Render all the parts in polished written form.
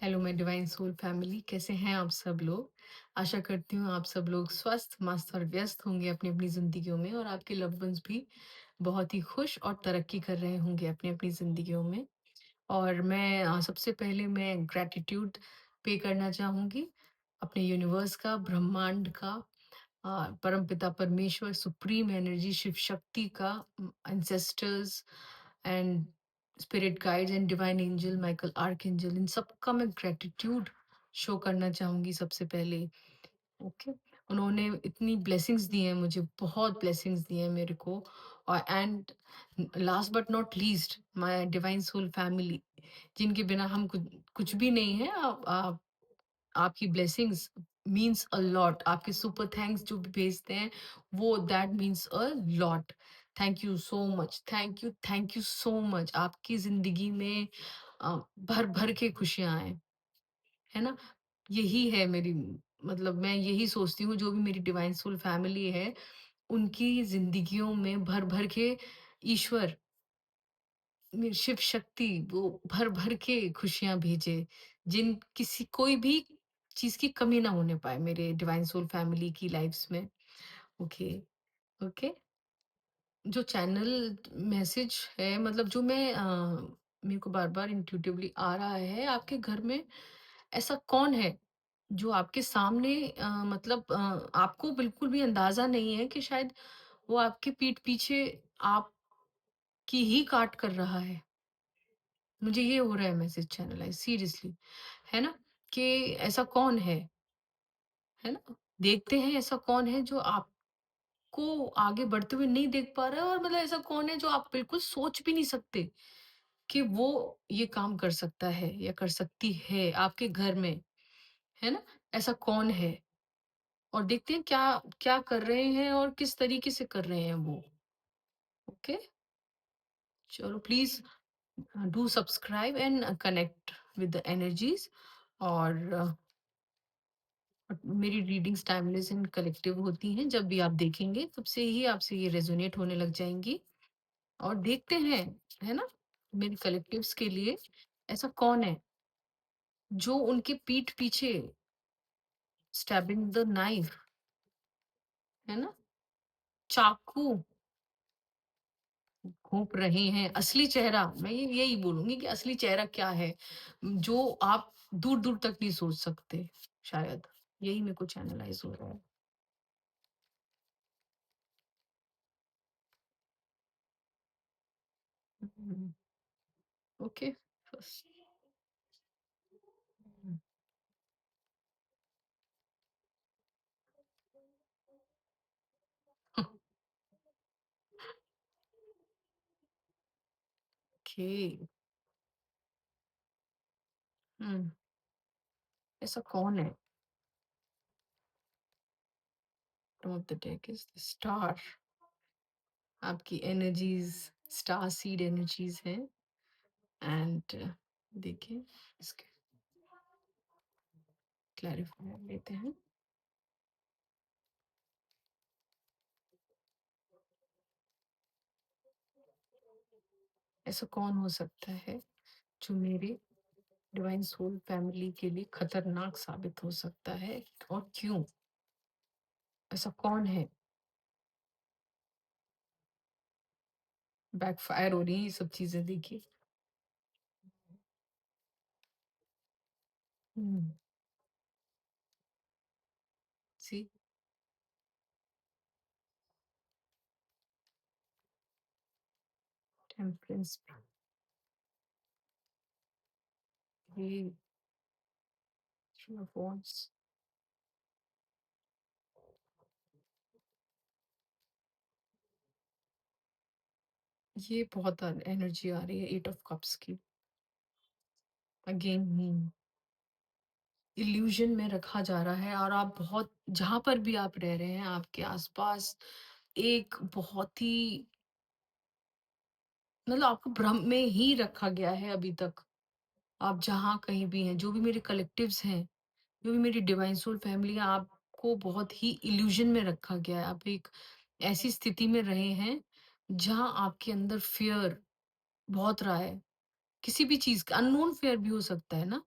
Hello my divine soul family, कैसे हैं आप सब लोग? आशा करती हूँ आप सब लोग स्वस्थ, मस्त और व्यस्त होंगे अपनी-अपनी ज़िंदगियों में और आपके लव्ड वन्स भी बहुत ही खुश और तरक्की कर रहे होंगे अपनी-अपनी ज़िंदगियों में। और मैं सबसे पहले मैं ग्रैटिट्यूड पे करना चाहूँगी अपने यूनिवर्स का, ब्रह्मांड का, परमपिता परमेश्वर, सुप्रीम एनर्जी, शिव शक्ति का, ancestors and spirit guides and divine angel, Michael archangel, इन सबका मैं ग्रैटिट्यूड शो करना चाहूँगी सबसे पहले। ओके। उन्होंने इतनी ब्लेसिंग्स दी हैं मुझे, बहुत ब्लेसिंग्स दी हैं मेरे को। और and last but not least my divine soul family, जिनके बिना हम कुछ कुछ भी नहीं है। आप आपकी ब्लेसिंग्स मीन्स अ लॉट। आपके सुपर थैंक्स जो भी भेजते हैं, वो that means a lot. Thank you so much, thank you so much. आपकी जिंदगी में भर भर के खुशियां आए, है ना? यही है मेरी, मतलब मैं यही सोचती हूँ, जो भी मेरी डिवाइन सोल फैमिली है, उनकी ज़िंदगियों में भर-भर के ईश्वर, शिव शक्ति वो भर-भर के खुशियाँ भेजे, जिन किसी कोई भी चीज़ की कमी ना होने पाए मेरे डिवाइन सोल फैमिली की लाइफ्स में। Okay, okay. जो चैनल मैसेज है, मतलब जो मैं मेरे को बार-बार इंट्यूटिवली आ रहा है, आपके घर में ऐसा कौन है जो आपके सामने, मतलब आपको बिल्कुल भी अंदाज़ा नहीं है कि शायद वो आपके पीठ पीछे आपकी ही काट कर रहा है। मुझे ये हो रहा है मैसेज चैनलाइज़ सीरियसली, है ना? कि ऐसा कौन है ना? देखते हैं ऐसा कौन है जो आपको आगे बढ़ते हुए नहीं देख पा रहा है, और मतलब ऐसा कौन है जो आप बिल्कुल सोच भी नहीं सकते कि वो ये काम कर सकता है या कर सकती है आपके घर में, है ना? ऐसा कौन है? और देखते हैं क्या क्या कर रहे हैं और किस तरीके से कर रहे हैं वो। ओके? चलो please do subscribe and connect with the energies. और मेरी रीडिंग्स टाइमलेस एंड कलेक्टिव होती हैं। जब भी आप देखेंगे तब से ही आपसे ये रेज़ोनेट होने लग जाएँगी। और देखते हैं, है ना? मेरे कलेक्टिव्स के लिए ऐसा कौन है जो उनके पीठ पीछे स्टैबिंग द नाइफ, है ना? चाकू घोंप रहे हैं। असली चेहरा, मैं ये यही बोलूँगी कि असली चेहरा क्या है, जो आप दूर-दूर तक नहीं सोच सकते शायद। यही मेरे को चैनलाइज़ हो रहा है। हुँ, ओके। फर्स्ट। हुँ, ओके। हुँ, ऐसा कौन है? Bottom of the deck is the star. आपकी एनर्जीज़ स्टार सीड एनर्जीज़ हैं। एंड देखिए, इसके क्लैरिफायर लेते हैं। ऐसा कौन हो सकता है जो मेरे डिवाइन सोल फैमिली के लिए खतरनाक साबित हो सकता है, और क्यों? ऐसा कौन है? बैकफायर हो रही है ये सब चीज़ें, देखिए। हुँ, सी टेम्परेंस भी, थ्री ऑफ वांड्स। ये बहुत एनर्जी आ रही है एट ऑफ कप्स की। अगेन इल्यूजन में रखा जा रहा है, और आप बहुत, जहाँ पर भी आप रह रहे हैं, आपके आस-पास एक बहुत ही, मतलब आपको भ्रम में ही रखा गया है अभी तक। आप जहाँ कहीं भी हैं, जो भी मेरे कलेक्टिव्स हैं, जो भी मेरी डिवाइन सोल फैमिली है, आपको बहुत ही इल्यूजन में रखा गया है। आप एक ऐसी स्थिति में रहे हैं, जहाँ आपके अंदर फ़ियर बहुत रहा है। किसी भी चीज़ का अननोन फ़ियर भी हो सकता है ना?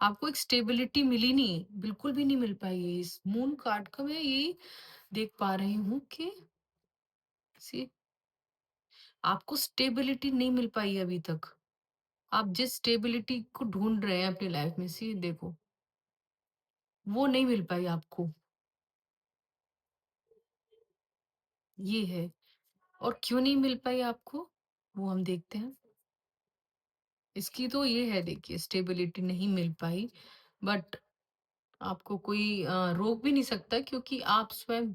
आपको एक स्टेबिलिटी मिली नहीं, बिल्कुल भी नहीं मिल पाई है। इस मून कार्ड का मैं यही देख पा रही हूँ कि सी आपको स्टेबिलिटी नहीं मिल पाई है अभी तक। आप जिस स्टेबिलिटी को ढूँढ रहे हैं अपनी लाइफ में, सी देखो, वो नहीं मिल पाई आपको, ये है। और क्यों नहीं मिल पाई आपको, वो हम देखते हैं। इसकी तो ये है, देखिए, स्टेबिलिटी नहीं मिल पाई, बट आपको कोई रोक भी नहीं सकता, क्योंकि आप स्वयं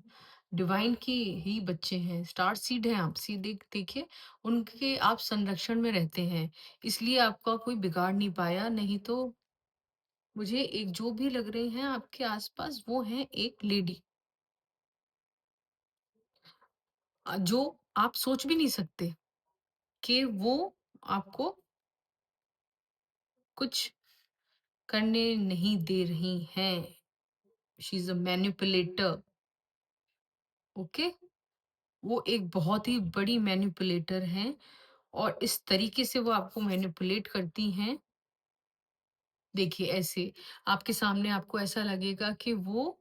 डिवाइन की ही बच्चे हैं, स्टार सीड हैं आप। सी देखिए, उनके आप संरक्षण में रहते हैं, इसलिए आपका कोई बिगाड़ नहीं पाया। नहीं तो मुझे एक जो भी लग रहे हैं आपके आसपास, वो है एक लेडी, जो आप सोच भी नहीं सकते कि वो आपको कुछ करने नहीं दे रही हैं। She is a manipulator. Okay, वो एक बहुत ही बड़ी मैनिपुलेटर हैं, और इस तरीके से वो आपको मैनिपुलेट करती हैं। देखिए, ऐसे आपके सामने आपको ऐसा लगेगा कि वो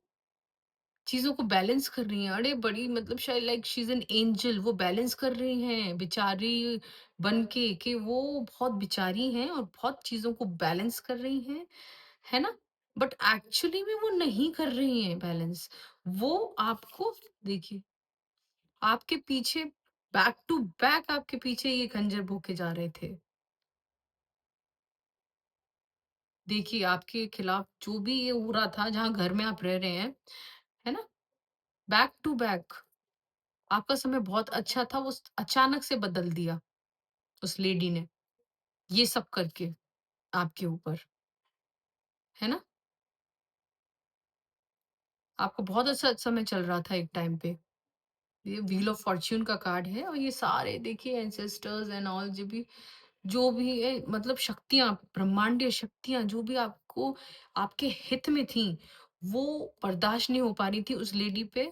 चीज़ों को बैलेंस कर रही हैं। अरे! बड़ी, मतलब शायद like she is an angel, वो बैलेंस कर रही हैं, बेचारी बन के, कि वो बहुत बेचारी हैं और बहुत चीज़ों को बैलेंस कर रही हैं, है ना? बट एक्चुअली में वो नहीं कर रही हैं बैलेंस। वो आपको, देखिए, आपके पीछे बैक टू बैक आपके पीछे ये खंजर भोंके जा रहे थे। देखिए, आपके खिलाफ जो भी ये हो रहा था, जहाँ घर में आप रह रहे हैं, है ना? बैक टू बैक आपका समय बहुत अच्छा था, वो अचानक से बदल दिया उस लेडी ने, ये सब करके आपके ऊपर, है ना? आपका बहुत अच्छा समय चल रहा था एक टाइम पे। ये व्हील ऑफ फॉर्च्यून का कार्ड है, और ये सारे देखिए एंसेस्टर्स एंड ऑल, जो भी है, मतलब शक्तियाँ, ब्रह्मांडीय शक्तियाँ जो भी आपको आपके हित में थीं, वो बर्दाश्त नहीं हो पा रही थी उस लेडी पे।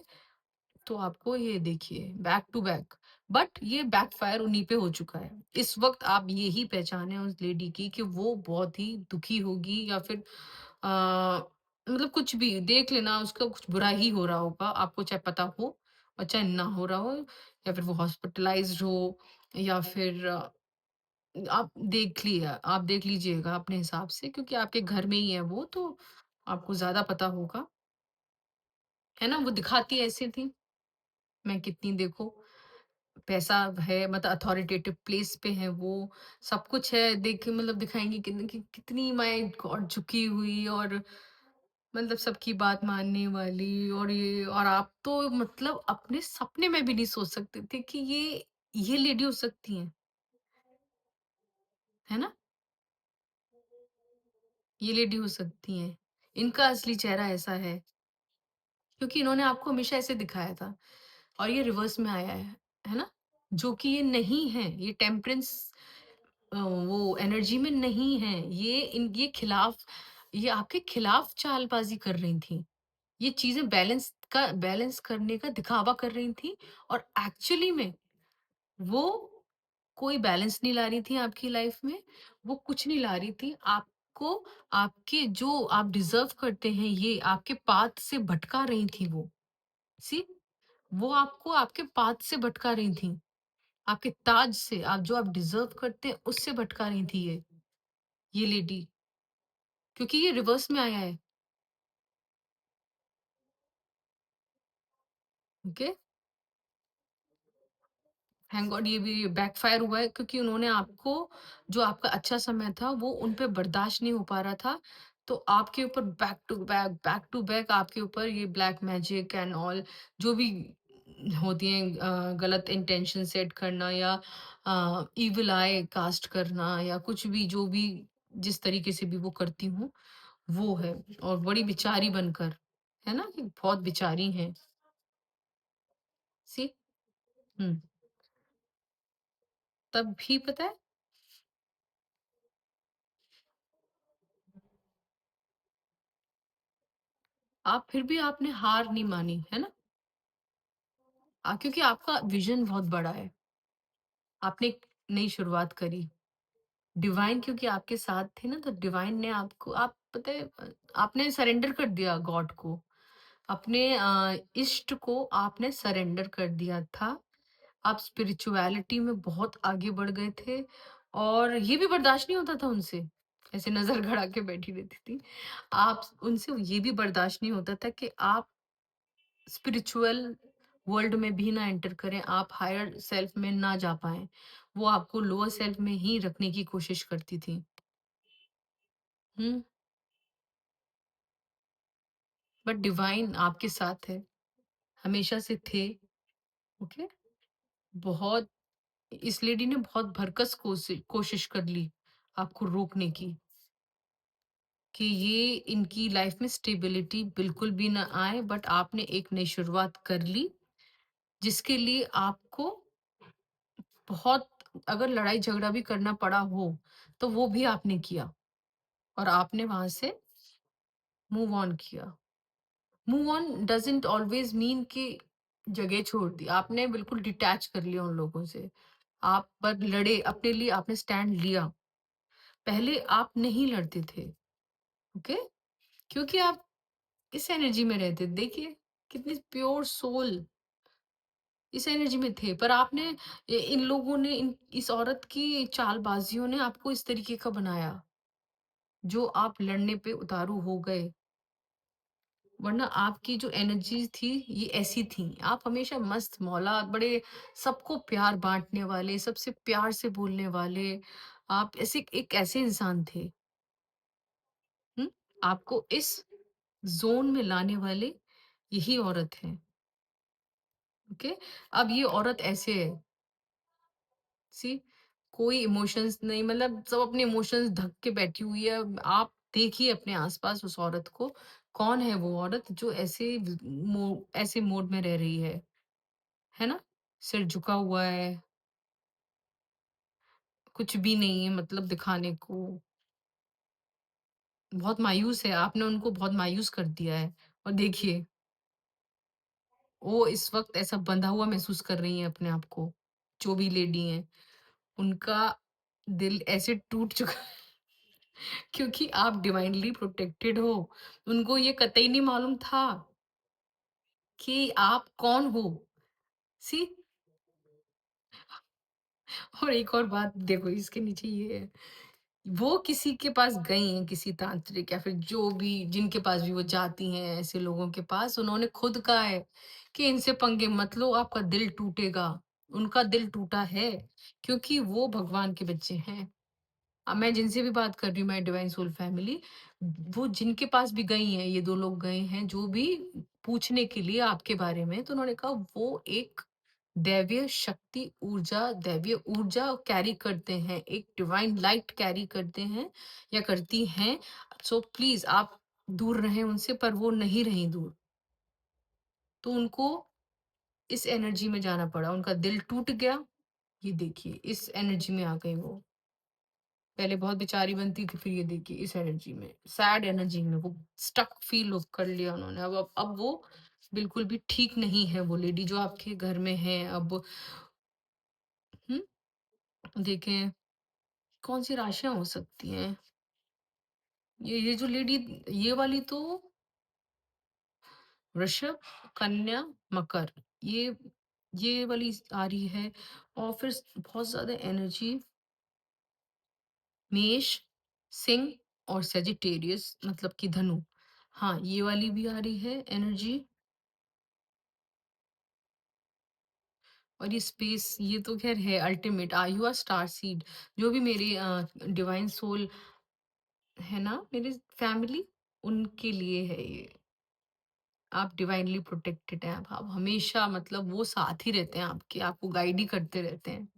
तो आपको ये देखिए, बैक टू बैक, बट ये बैकफायर उन्हीं पे हो चुका है। इस वक़्त आप ये ही पहचाने उस लेडी की कि वो बहुत ही दुखी होगी, या फिर मतलब कुछ भी देख लेना, उसका कुछ बुरा ही हो रहा होगा, आपको चाहे पता हो और चाहे ना हो रहा हो, या फिर वो हॉस्पिटलाइज़्ड हो, या फिर आप देख लीजिएगा अपने हिसाब से, क्योंकि आपके घर में ही है वो, तो आपको ज़्यादा पता होगा, है ना? वो दिखाती ऐसे थी, मैं कितनी, देखो, पैसा है, मतलब अथॉरिटेटिव प्लेस पे है वो, सब कुछ है, देख मतलब दिखाएँगी कितनी माय गॉड झुकी हुई, और मतलब सबकी बात मानने वाली, और ये, और आप तो मतलब अपने सपने में भी नहीं सोच सकते थे कि ये लेडी हो सकती हैं, है ना? ये लेडी हो सकती हैं। इनका असली चेहरा ऐसा है, क्योंकि इन्होंने आपको हमेशा ऐसे दिखाया था, और ये रिवर्स में आया है ना? जो कि ये नहीं है, ये टेम्परेंस वो एनर्जी में नहीं है। ये खिलाफ, ये आपके खिलाफ चालबाज़ी कर रही थी। ये चीज़ें बैलेंस करने का दिखावा कर रही थी, और एक्चुअली में वो कोई बैलेंस नहीं ला रही थी आपकी लाइफ में, वो कुछ नहीं ला रही थी। आपको आपके जो आप डिज़र्व करते हैं, ये आपके पाथ से भटका रही थी वो। सी वो आपको आपके पाथ से भटका रही थी। आपके ताज से, आप जो आप डिज़र्व करते हैं, उससे भटका रही थी ये लेडी, क्योंकि ये रिवर्स में आया है, ओके? थैंक गॉड ये भी बैकफायर हुआ है, क्योंकि उन्होंने आपको, जो आपका अच्छा समय था, वो उन पे बर्दाश्त नहीं हो पा रहा था। तो आपके ऊपर बैक टू बैक आपके ऊपर ये ब्लैक मैजिक एंड ऑल, जो भी होती हैं, गलत इंटेंशन सेट करना, या इविल आई कास्ट करना, या कुछ भी, जो भी जिस तरीके से भी वो करती हूँ, वो है। और बड़ी बेचारी बनकर, है ना? कि बहुत बेचारी हैं। सी हुँ, तब भी पता है, आप फिर भी आपने हार नहीं मानी, है ना? क्योंकि आपका विज़न बहुत बड़ा है। आपने एक नई शुरुआत करी। डिवाइन क्योंकि आपके साथ थे ना, तो डिवाइन ने आपको, आप पता है आपने सरेंडर कर दिया गॉड को। अपने इष्ट को आपने सरेंडर कर दिया था। आप स्पिरिचुअलिटी में बहुत आगे बढ़ गए थे और ये भी बर्दाश्त नहीं होता था उनसे। ऐसे नज़र गड़ा के बैठी रहती थी। आप उनसे ये भी बर्दाश्त नहीं होता था कि आप स्पिरिचुअल वर्ल्ड में भी ना एंटर करें, आप हायर सेल्फ में ना जा पाएँ। वो आपको लोअर सेल्फ में ही रखने की कोशिश करती थी। हुँ, बट डिवाइन आपके साथ है, हमेशा से थे, ओके? बहुत इस लेडी ने बहुत भरकस कोशिश कर ली आपको रोकने की, कि ये इनकी लाइफ में स्टेबिलिटी बिल्कुल भी ना आए, बट आपने एक नई शुरुआत कर ली, जिसके लिए आपको बहुत अगर लड़ाई झगड़ा भी करना पड़ा हो, तो वो भी आपने किया और आपने वहाँ से मूव ऑन किया। Move on doesn't always mean कि जगह छोड़ दी। आपने बिल्कुल डिटैच कर लिया उन लोगों से। आप पर लड़े, अपने लिए आपने स्टैंड लिया। पहले आप नहीं लड़ते थे, ओके? क्योंकि आप इस एनर्जी में रहते। देखिए, कितनी प्योर सोल इस एनर्जी में थे, पर आपने इन लोगों ने इस औरत की चालबाजियों ने आपको इस तरीके का बनाया, जो आप लड़ने पे उतारू हो गए। वरना आपकी जो एनर्जीज़ थी, ये ऐसी थी। आप हमेशा मस्त मौला, बड़े सबको प्यार बाँटने वाले, सबसे प्यार से बोलने वाले, आप ऐसे एक ऐसे इंसान थे। हुँ? आपको इस ज़ोन में लाने वाले यही औरत है, ओके? अब ये औरत ऐसे है, सी कोई इमोशंस नहीं, मतलब सब अपने इमोशंस ढक के बैठी हुई है। आप देखिए अपने आस-पास उस औरत को, कौन है वो औरत जो ऐसे मोड में रह रही है ना? सिर झुका हुआ है, कुछ भी नहीं है मतलब दिखाने को, बहुत मायूस है, आपने उनको बहुत मायूस कर दिया है। और देखिए, वो इस वक़्त ऐसा बंधा हुआ महसूस कर रही हैं अपने आप को, जो भी लेडी हैं। उनका दिल ऐसे टूट चुका क्योंकि आप डिवाइनली प्रोटेक्टेड हो। उनको ये कतई नहीं मालूम था कि आप कौन हो। सी और एक और बात देखो इसके नीचे ये है, वो किसी के पास गई हैं, किसी तांत्रिक या फिर जो भी जिनके पास भी वो जाती हैं ऐसे लोगों के पास, उन्होंने खुद कहा है कि इनसे पंगे मत लो, आपका दिल टूटेगा। उनका दिल टूटा है क्योंकि वो भगवान के बच्चे हैं। मैं जिनसे भी बात कर रही हूँ, मैं डिवाइन सोल फैमिली, वो जिनके पास भी गई हैं, ये 2 लोग गए हैं जो भी पूछने के लिए आपके बारे में, तो उन्होंने कहा वो एक दैवीय शक्ति ऊर्जा, दैवीय ऊर्जा कैरी करते हैं, एक डिवाइन लाइट कैरी करते हैं या करती हैं। सो प्लीज़ आप दूर रहें उनसे, पर वो नहीं रहीं दूर। तो उनको इस एनर्जी में जाना पड़ा, उनका दिल टूट गया। ये देखिए, इस एनर्जी में आ गई वो। पहले बहुत बेचारी बनती थी, फिर ये देखिए इस एनर्जी में, सैड एनर्जी में वो स्टक फ़ील कर लिया उन्होंने। अब वो बिल्कुल भी ठीक नहीं है वो लेडी जो आपके घर में है अब। हुँ, देखें कौन-सी राशियाँ हो सकती हैं? ये जो लेडी, ये वाली तो वृषभ, कन्या, मकर, ये ये वाली आ रही है। और फिर बहुत ज़्यादा एनर्जी मेष, सिंह और सेजिटेरियस मतलब कि धनु। हाँ, ये वाली भी आ रही है एनर्जी। और ये स्पेस, ये तो ख़ैर है ultimate, you are star seed. जो भी मेरे डिवाइन सोल है ना, मेरी फैमिली, उनके लिए है ये। आप डिवाइनली प्रोटेक्टेड हैं। आप हमेशा मतलब वो साथ ही रहते हैं आपके, आपको गाइड ही करते रहते हैं।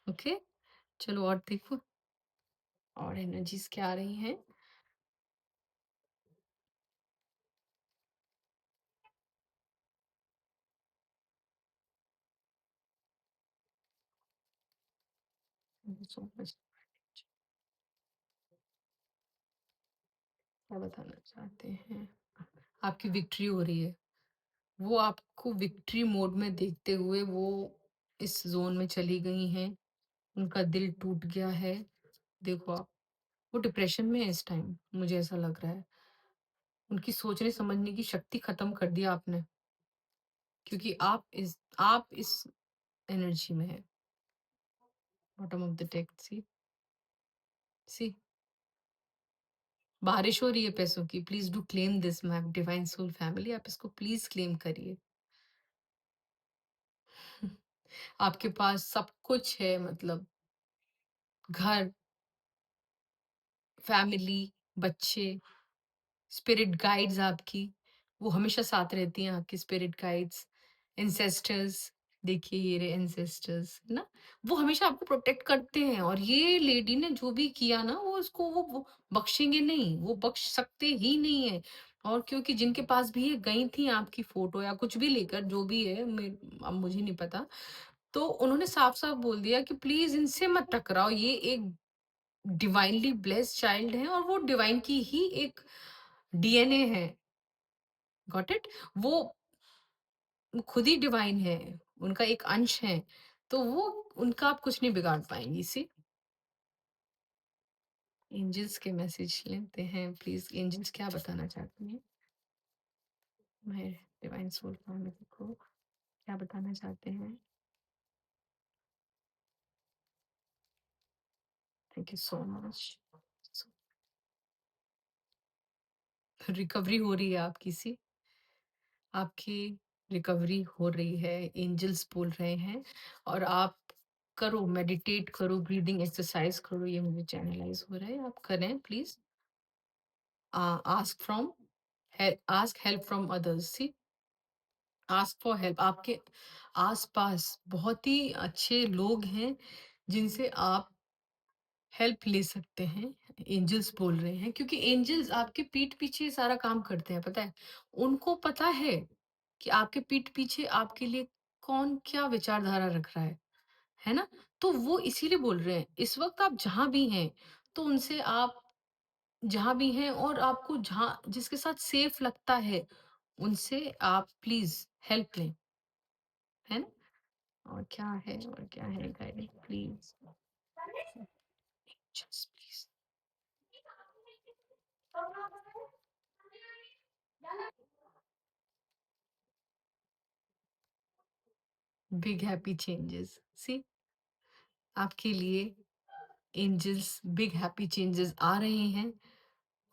ओके? चलो और देखो, और एनर्जीज़ क्या आ रही हैं? सो मच क्या बताना चाहते हैं? आपकी विक्ट्री हो रही है। वो आपको विक्ट्री मोड में देखते हुए वो इस ज़ोन में चली गई हैं। उनका दिल टूट गया है। देखो आप, वो डिप्रेशन में है इस टाइम, मुझे ऐसा लग रहा है। उनकी सोचने समझने की शक्ति खत्म कर दिया आपने, क्योंकि आप इस एनर्जी में हैं। Bottom of the deck, see see बारिश हो रही है पैसों की। Please do claim this ma'am, divine soul family, आप इसको प्लीज क्लेम करिए। आपके पास सब कुछ है, मतलब घर, फैमिली, बच्चे, स्पिरिट गाइड्स आपकी, वो हमेशा साथ रहती हैं आपकी स्पिरिट गाइड्स, एंसेस्टर्स। देखिए ये रहे एंसेस्टर्स, है ना? वो हमेशा आपको प्रोटेक्ट करते हैं, और ये लेडी ने जो भी किया ना, वो उसको वो बख्शेंगे नहीं, वो बख्श सकते ही नहीं है। और क्योंकि जिनके पास भी ये गई थी आपकी फोटो या कुछ भी लेकर, जो भी है, अब मुझे नहीं पता, तो उन्होंने साफ-साफ बोल दिया कि प्लीज़ इनसे मत टकराओ, ये एक डिवाइनली ब्लेस्ड चाइल्ड है और वो डिवाइन की ही एक डीएनए है। Got it? वो खुद ही डिवाइन है, उनका एक अंश है, तो वो उनका आप कुछ नहीं बिगाड़ पाएँगी, सी? एंजल्स के मैसेज लेते हैं, प्लीज़ एंजल्स क्या बताना चाहती हैं? मैं डिवाइन सोल फैमिली को क्या बताना चाहते हैं? Thank you so much. So recovery हो रही है आपकी, सी? आपकी रिकवरी हो रही है, एंजल्स बोल रहे हैं, और आप करो, मेडिटेट करो, ब्रीदिंग एक्सरसाइज करो, ये मुझे चैनलाइज हो रहा है, आप करें please. Ask from ask help from others, see? Ask for help. आपके आसपास बहुत ही अच्छे लोग हैं जिनसे आप हेल्प ले सकते हैं। एंजल्स बोल रहे हैं, क्योंकि एंजल्स आपके पीठ पीछे सारा काम करते हैं, पता है? उनको पता है कि आपके पीठ पीछे आपके लिए कौन क्या विचारधारा रख रहा है ना? तो वो इसीलिए बोल रहे हैं, इस वक़्त आप जहाँ भी हैं, तो उनसे आप जहाँ भी हैं और आपको जहाँ जिसके साथ सेफ लगता है, उनसे आप प्लीज़ हेल्प लें, है ना? और क्या है guided please, just please. Big happy changes, see? आपके लिए एंजल्स बिग हैप्पी चेंजेस आ रहे हैं।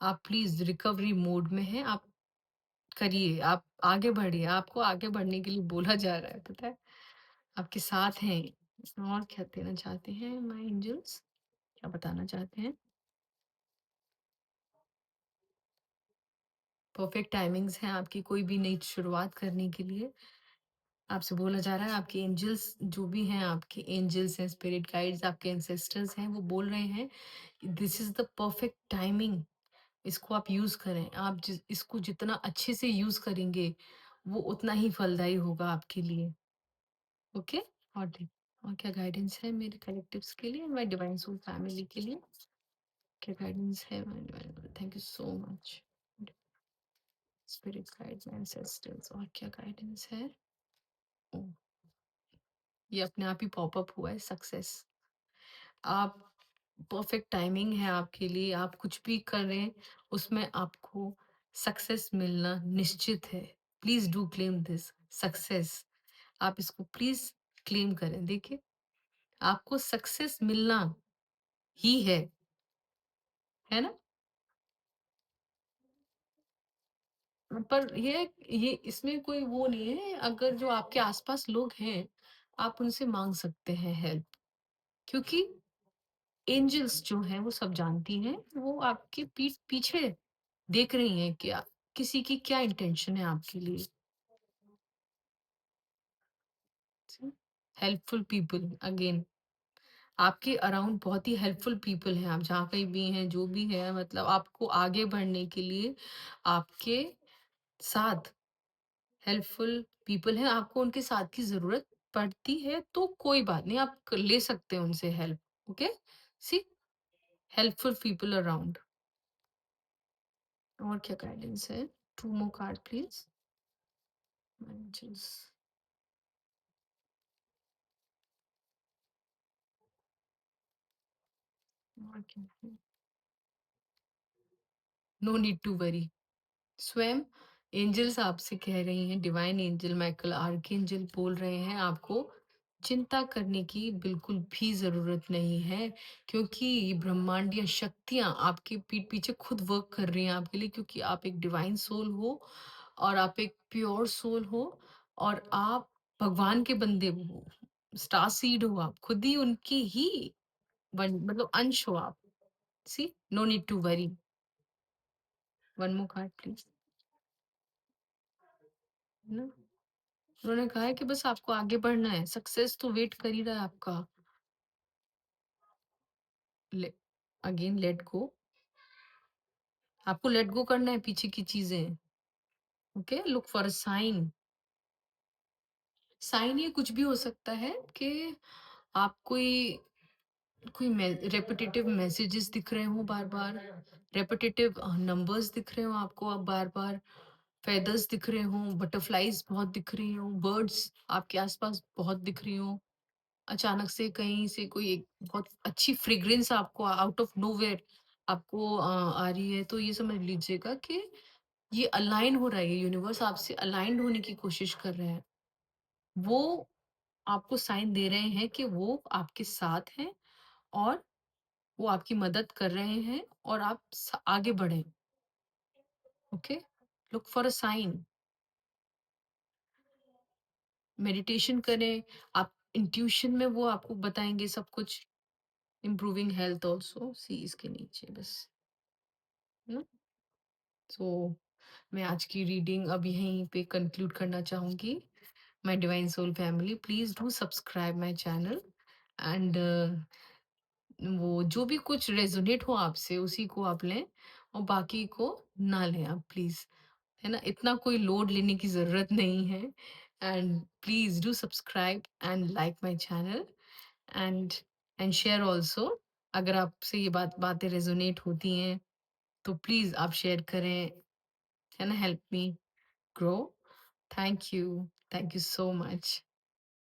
आप प्लीज़ रिकवरी मोड में हैं, आप करिए, आप आगे बढ़िए, आपको आगे बढ़ने के लिए बोला जा रहा है, पता है? आपके साथ हैं। और क्या देना चाहते हैं माय एंजल्स? क्या बताना चाहते हैं? परफेक्ट टाइमिंग्स हैं आपकी कोई भी नई शुरुआत करने के लिए। आपसे बोला जा रहा है, आपके एंजल्स जो भी हैं, आपके एंजल्स हैं, स्पिरिट गाइड्स, आपके एंसेस्टर्स हैं, वो बोल रहे हैं, this is the perfect timing. इसको आप यूज़ करें। आप इसको जितना अच्छे से यूज़ करेंगे, वो उतना ही फलदायी होगा आपके लिए। ओके? और और क्या गाइडेंस है मेरे कलेक्टिव्स के लिए, माय डिवाइन सोल फैमिली के लिए? क्या गाइडेंस है my divine? Thank you so much. Spirit guides, ancestors, और क्या गाइडेंस है? ओह! ये अपने आप ही पॉप अप हुआ है, सक्सेस। आप परफेक्ट टाइमिंग है आपके लिए, आप कुछ भी करें, उसमें आपको सक्सेस मिलना निश्चित है। Please do claim this success. आप इसको प्लीज़ क्लेम करें। देखिए, आपको सक्सेस मिलना ही है ना? पर ये इसमें कोई वो नहीं है, अगर जो आपके आस-पास लोग हैं, आप उनसे माँग सकते हैं हेल्प, क्योंकि एंजल्स जो हैं वो सब जानती हैं, वो आपके पीठ पीछे देख रही हैं कि किसी की क्या इंटेंशन है आपके लिए। हेल्पफुल पीपल अगेन, आपके अराउंड बहुत ही हेल्पफुल पीपल हैं, आप जहाँ कहीं भी हैं, जो भी है, मतलब आपको आगे बढ़ने के लिए आपके साथ हेल्पफुल पीपल हैं। आपको उनके साथ की ज़रूरत पड़ती है तो कोई बात नहीं, आप ले सकते हैं उनसे help. Okay? See? Helpful people around. और क्या गाइडेंस है? 2 मोर कार्ड प्लीज़। एंजल्स। और क्या है? No need to worry. स्वयं एंजल्स आपसे कह रही हैं, डिवाइन एंजल माइकल आर्कएंजल बोल रहे हैं आपको, चिंता करने की बिल्कुल भी ज़रूरत नहीं है, क्योंकि ये ब्रह्मांडीय शक्तियाँ आपके पीठ पीछे खुद वर्क कर रही हैं आपके लिए, क्योंकि आप एक डिवाइन सोल हो और आप एक प्योर सोल हो और आप भगवान के बंदे हो, स्टार सीड हो आप, खुद ही उनकी ही मतलब अंश हो आप। See, no need to worry. One more card please. ना, उन्होंने कहा है कि बस आपको आगे बढ़ना है, सक्सेस तो वेट कर ही रहा है आपका। ले अगेन लेट गो, आपको लेट गो करना है पीछे की चीज़ें, okay? Look for a sign. Sign ये कुछ भी हो सकता है कि आप कोई कोई रेपिटेटिव मैसेजेस दिख रहे हो बार-बार, रेपिटेटिव नंबर्स दिख रहे हो आपको अब बार-बार, फेदर्स दिख रहे हो, बटरफ्लाइज़ बहुत दिख रही हो, बर्ड्स आपके आस-पास बहुत दिख रही हो। अचानक से कहीं से कोई एक बहुत अच्छी फ्रेग्रेंस आपको आउट ऑफ नोवेयर आपको आ रही है, तो ये समझ लीजिएगा कि ये अलाइन हो रहा है, ये यूनिवर्स आपसे अलाइन्ड होने की कोशिश कर रहे हैं। वो आपको साइन दे रहे हैं कि वो आपके साथ हैं और वो आपकी मदद कर रहे हैं और आप आगे बढ़ें। Okay, look for a sign, meditation करें, आप इंट्यूशन में वो आपको बताएंगे सब कुछ। इम्प्रूविंग हेल्थ ऑल्सो, सी इसके नीचे बस, है ना? सो मैं आज की रीडिंग अब यहीं पे कंक्लूड करना चाहूंगी। My divine soul family, please do subscribe my channel and वो जो भी कुछ रेजोनेट हो आपसे उसी को आप लें और बाकी को ना लें आप प्लीज, है ना? इतना कोई लोड लेने की जरूरत नहीं है। And please do subscribe and like my channel and share also. अगर आपसे ये बातें रेजोनेट होती हैं तो प्लीज आप शेयर करें, है ना? Help me grow. Thank you. Thank you so much.